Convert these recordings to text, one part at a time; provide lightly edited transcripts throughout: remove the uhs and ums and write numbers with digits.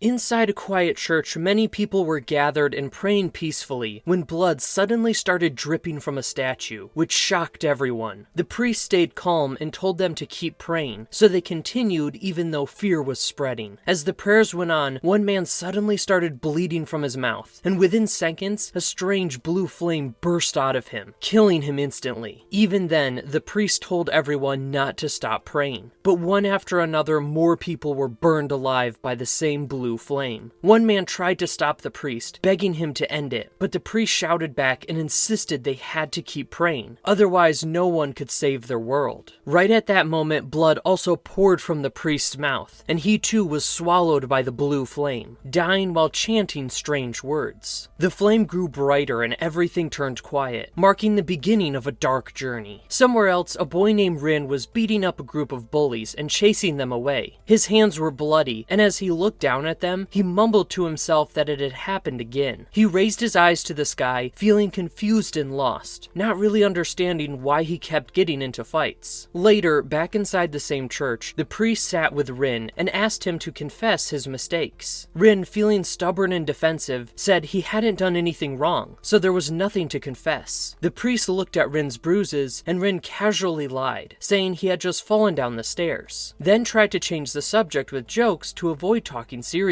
Inside a quiet church, many people were gathered and praying peacefully when blood suddenly started dripping from a statue, which shocked everyone. The priest stayed calm and told them to keep praying, so they continued even though fear was spreading. As the prayers went on, one man suddenly started bleeding from his mouth, and within seconds, a strange blue flame burst out of him, killing him instantly. Even then, the priest told everyone not to stop praying, but one after another, more people were burned alive by the same blue flame. One man tried to stop the priest, begging him to end it, but the priest shouted back and insisted they had to keep praying, otherwise no one could save their world. Right at that moment, blood also poured from the priest's mouth, and he too was swallowed by the blue flame, dying while chanting strange words. The flame grew brighter and everything turned quiet, marking the beginning of a dark journey. Somewhere else, a boy named Rin was beating up a group of bullies and chasing them away. His hands were bloody, and as he looked down at them, he mumbled to himself that it had happened again. He raised his eyes to the sky, feeling confused and lost, not really understanding why he kept getting into fights. Later, back inside the same church, the priest sat with Rin and asked him to confess his mistakes. Rin, feeling stubborn and defensive, said he hadn't done anything wrong, so there was nothing to confess. The priest looked at Rin's bruises, and Rin casually lied, saying he had just fallen down the stairs, then tried to change the subject with jokes to avoid talking seriously.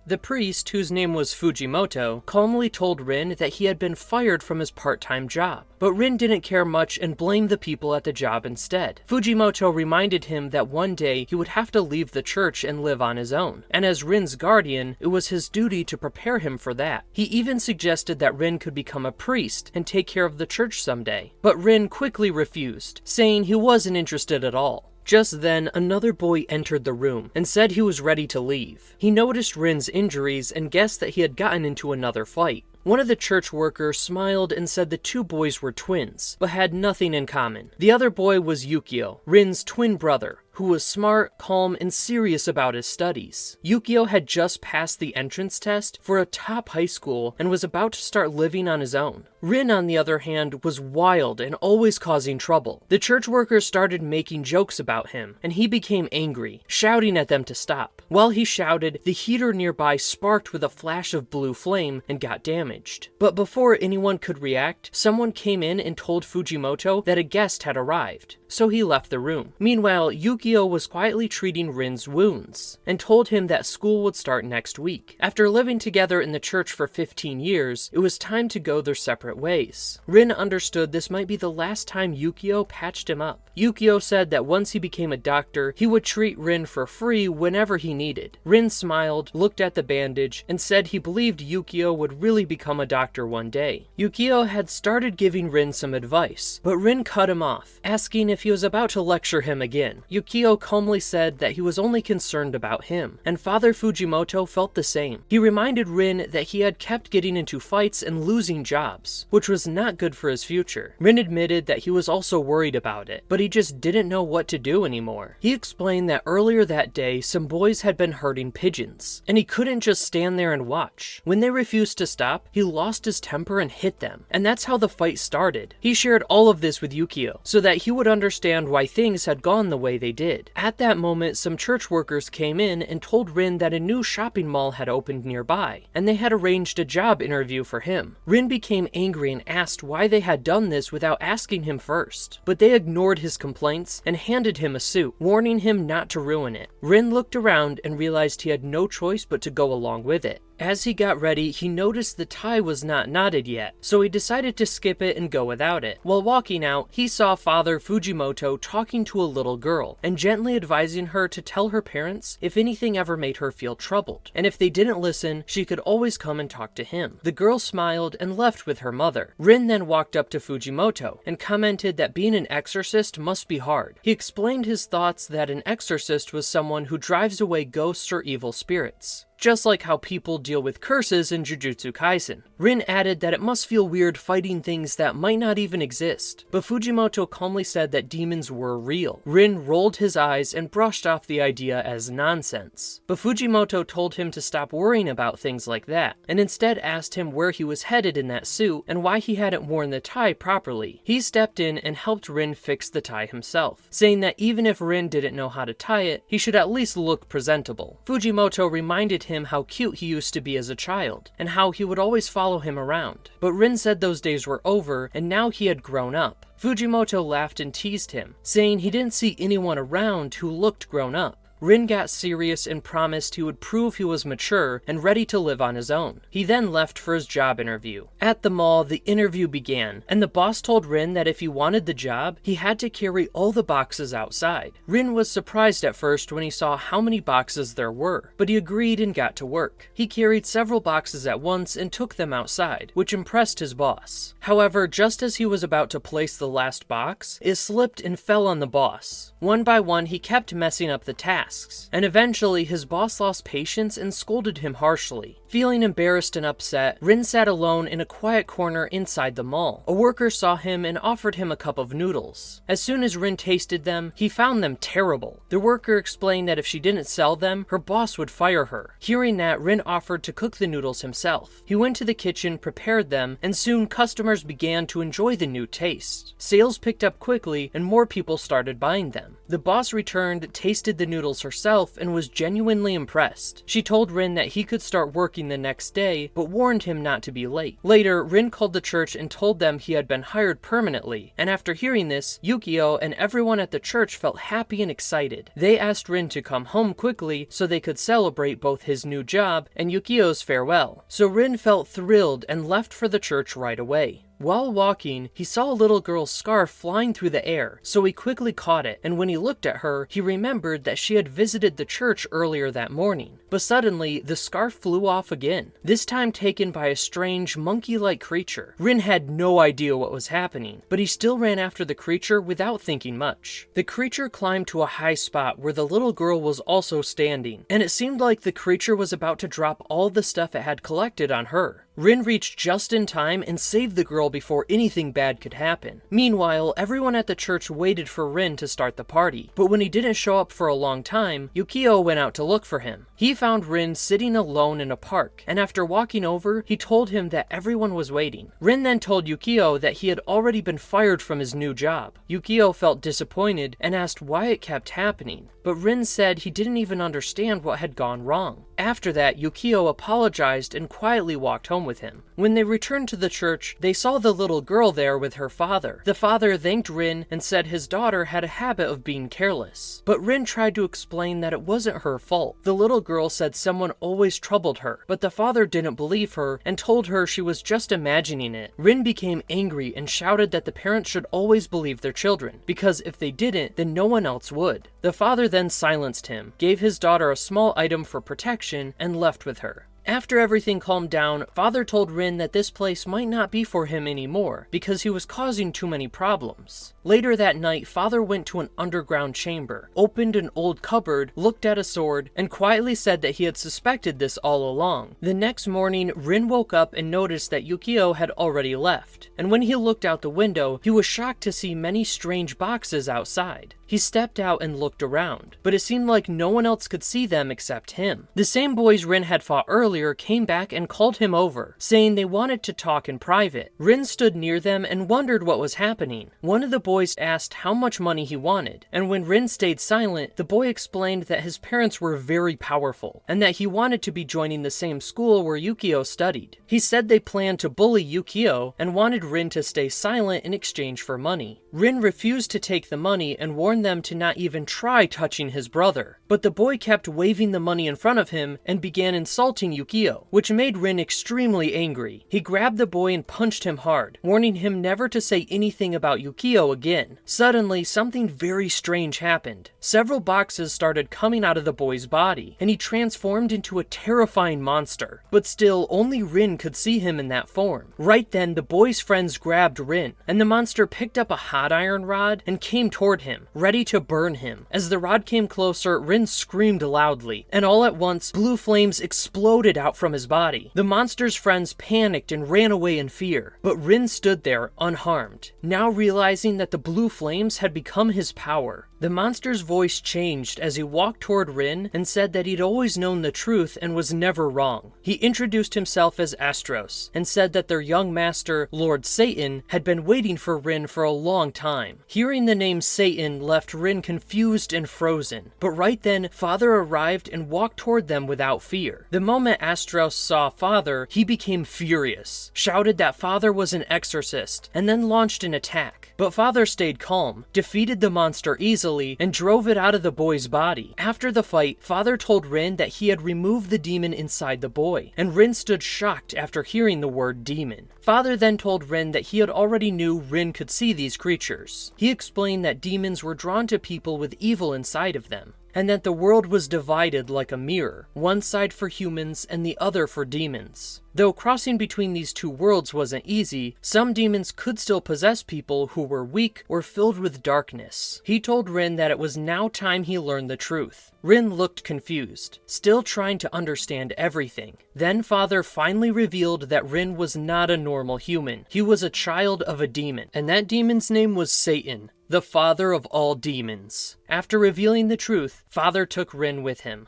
The priest, whose name was Fujimoto, calmly told Rin that he had been fired from his part-time job, but Rin didn't care much and blamed the people at the job instead. Fujimoto reminded him that one day he would have to leave the church and live on his own, and as Rin's guardian, it was his duty to prepare him for that. He even suggested that Rin could become a priest and take care of the church someday, but Rin quickly refused, saying he wasn't interested at all. Just then, another boy entered the room and said he was ready to leave. He noticed Rin's injuries and guessed that he had gotten into another fight. One of the church workers smiled and said the two boys were twins, but had nothing in common. The other boy was Yukio, Rin's twin brother, who was smart, calm, and serious about his studies. Yukio had just passed the entrance test for a top high school and was about to start living on his own. Rin, on the other hand, was wild and always causing trouble. The church workers started making jokes about him, and he became angry, shouting at them to stop. While he shouted, the heater nearby sparked with a flash of blue flame and got damaged. But before anyone could react, someone came in and told Fujimoto that a guest had arrived, so he left the room. Meanwhile, Yukio was quietly treating Rin's wounds, and told him that school would start next week. After living together in the church for 15 years, it was time to go their separate ways. Rin understood this might be the last time Yukio patched him up. Yukio said that once he became a doctor, he would treat Rin for free whenever he needed. Rin smiled, looked at the bandage, and said he believed Yukio would really become a doctor one day. Yukio had started giving Rin some advice, but Rin cut him off, asking if he was about to lecture him again. Yukio calmly said that he was only concerned about him, and Father Fujimoto felt the same. He reminded Rin that he had kept getting into fights and losing jobs, which was not good for his future. Rin admitted that he was also worried about it, but he just didn't know what to do anymore. He explained that earlier that day, some boys had been hurting pigeons, and he couldn't just stand there and watch. When they refused to stop, he lost his temper and hit them, and that's how the fight started. He shared all of this with Yukio, so that he would understand why things had gone the way they did. At that moment, some church workers came in and told Rin that a new shopping mall had opened nearby, and they had arranged a job interview for him. Rin became angry and asked why they had done this without asking him first, but they ignored his complaints and handed him a suit, warning him not to ruin it. Rin looked around and realized he had no choice but to go along with it. As he got ready, he noticed the tie was not knotted yet, so he decided to skip it and go without it. While walking out, he saw Father Fujimoto talking to a little girl and gently advising her to tell her parents if anything ever made her feel troubled, and if they didn't listen, she could always come and talk to him. The girl smiled and left with her mother. Rin then walked up to Fujimoto and commented that being an exorcist must be hard. He explained his thoughts that an exorcist was someone who drives away ghosts or evil spirits, just like how people deal with curses in Jujutsu Kaisen. Rin added that it must feel weird fighting things that might not even exist, but Fujimoto calmly said that demons were real. Rin rolled his eyes and brushed off the idea as nonsense, but Fujimoto told him to stop worrying about things like that, and instead asked him where he was headed in that suit and why he hadn't worn the tie properly. He stepped in and helped Rin fix the tie himself, saying that even if Rin didn't know how to tie it, he should at least look presentable. Fujimoto reminded him how cute he used to be as a child, and how he would always follow him around. But Rin said those days were over, and now he had grown up. Fujimoto laughed and teased him, saying he didn't see anyone around who looked grown up. Rin got serious and promised he would prove he was mature and ready to live on his own. He then left for his job interview. At the mall, the interview began, and the boss told Rin that if he wanted the job, he had to carry all the boxes outside. Rin was surprised at first when he saw how many boxes there were, but he agreed and got to work. He carried several boxes at once and took them outside, which impressed his boss. However, just as he was about to place the last box, it slipped and fell on the boss. One by one, he kept messing up the tasks, and eventually his boss lost patience and scolded him harshly. Feeling embarrassed and upset, Rin sat alone in a quiet corner inside the mall. A worker saw him and offered him a cup of noodles. As soon as Rin tasted them, he found them terrible. The worker explained that if she didn't sell them, her boss would fire her. Hearing that, Rin offered to cook the noodles himself. He went to the kitchen, prepared them, and soon customers began to enjoy the new taste. Sales picked up quickly, and more people started buying them. The boss returned, tasted the noodles herself, and was genuinely impressed. She told Rin that he could start working the next day, but warned him not to be late. Later, Rin called the church and told them he had been hired permanently, and after hearing this, Yukio and everyone at the church felt happy and excited. They asked Rin to come home quickly so they could celebrate both his new job and Yukio's farewell. So Rin felt thrilled and left for the church right away. While walking, he saw a little girl's scarf flying through the air, so he quickly caught it, and when he looked at her, he remembered that she had visited the church earlier that morning. But suddenly, the scarf flew off again, this time taken by a strange, monkey-like creature. Rin had no idea what was happening, but he still ran after the creature without thinking much. The creature climbed to a high spot where the little girl was also standing, and it seemed like the creature was about to drop all the stuff it had collected on her. Rin reached just in time and saved the girl before anything bad could happen. Meanwhile, everyone at the church waited for Rin to start the party, but when he didn't show up for a long time, Yukio went out to look for him. He found Rin sitting alone in a park, and after walking over, he told him that everyone was waiting. Rin then told Yukio that he had already been fired from his new job. Yukio felt disappointed and asked why it kept happening, but Rin said he didn't even understand what had gone wrong. After that, Yukio apologized and quietly walked home with him. When they returned to the church, they saw the little girl there with her father. The father thanked Rin and said his daughter had a habit of being careless. But Rin tried to explain that it wasn't her fault. The little girl said someone always troubled her, but the father didn't believe her and told her she was just imagining it. Rin became angry and shouted that the parents should always believe their children, because if they didn't, then no one else would. The father then silenced him, gave his daughter a small item for protection, and left with her. After everything calmed down, Father told Rin that this place might not be for him anymore, because he was causing too many problems. Later that night, Father went to an underground chamber, opened an old cupboard, looked at a sword, and quietly said that he had suspected this all along. The next morning, Rin woke up and noticed that Yukio had already left, and when he looked out the window, he was shocked to see many strange boxes outside. He stepped out and looked around, but it seemed like no one else could see them except him. The same boys Rin had fought earlier came back and called him over, saying they wanted to talk in private. Rin stood near them and wondered what was happening. One of the boys asked how much money he wanted, and when Rin stayed silent, the boy explained that his parents were very powerful, and that he wanted to be joining the same school where Yukio studied. He said they planned to bully Yukio and wanted Rin to stay silent in exchange for money. Rin refused to take the money and warned them to not even try touching his brother. But the boy kept waving the money in front of him and began insulting Yukio, which made Rin extremely angry. He grabbed the boy and punched him hard, warning him never to say anything about Yukio again. Suddenly, something very strange happened. Several boxes started coming out of the boy's body, and he transformed into a terrifying monster. But still, only Rin could see him in that form. Right then, the boy's friends grabbed Rin, and the monster picked up a hot iron rod and came toward him, ready to burn him. As the rod came closer, Rin screamed loudly, and all at once, blue flames exploded out from his body. The monster's friends panicked and ran away in fear, but Rin stood there unharmed, now realizing that the blue flames had become his power. The monster's voice changed as he walked toward Rin and said that he'd always known the truth and was never wrong. He introduced himself as Astros and said that their young master, Lord Satan, had been waiting for Rin for a long time. Hearing the name Satan left Rin confused and frozen, but right then, Father arrived and walked toward them without fear. The moment Astros saw Father, he became furious, shouted that Father was an exorcist, and then launched an attack. But Father stayed calm, defeated the monster easily, and drove it out of the boy's body. After the fight, Father told Rin that he had removed the demon inside the boy, and Rin stood shocked after hearing the word demon. Father then told Rin that he had already knew Rin could see these creatures. He explained that demons were drawn to people with evil inside of them, and that the world was divided like a mirror, one side for humans and the other for demons. Though crossing between these two worlds wasn't easy, some demons could still possess people who were weak or filled with darkness. He told Rin that it was now time he learned the truth. Rin looked confused, still trying to understand everything. Then Father finally revealed that Rin was not a normal human. He was a child of a demon, and that demon's name was Satan, the father of all demons. After revealing the truth, Father took Rin with him.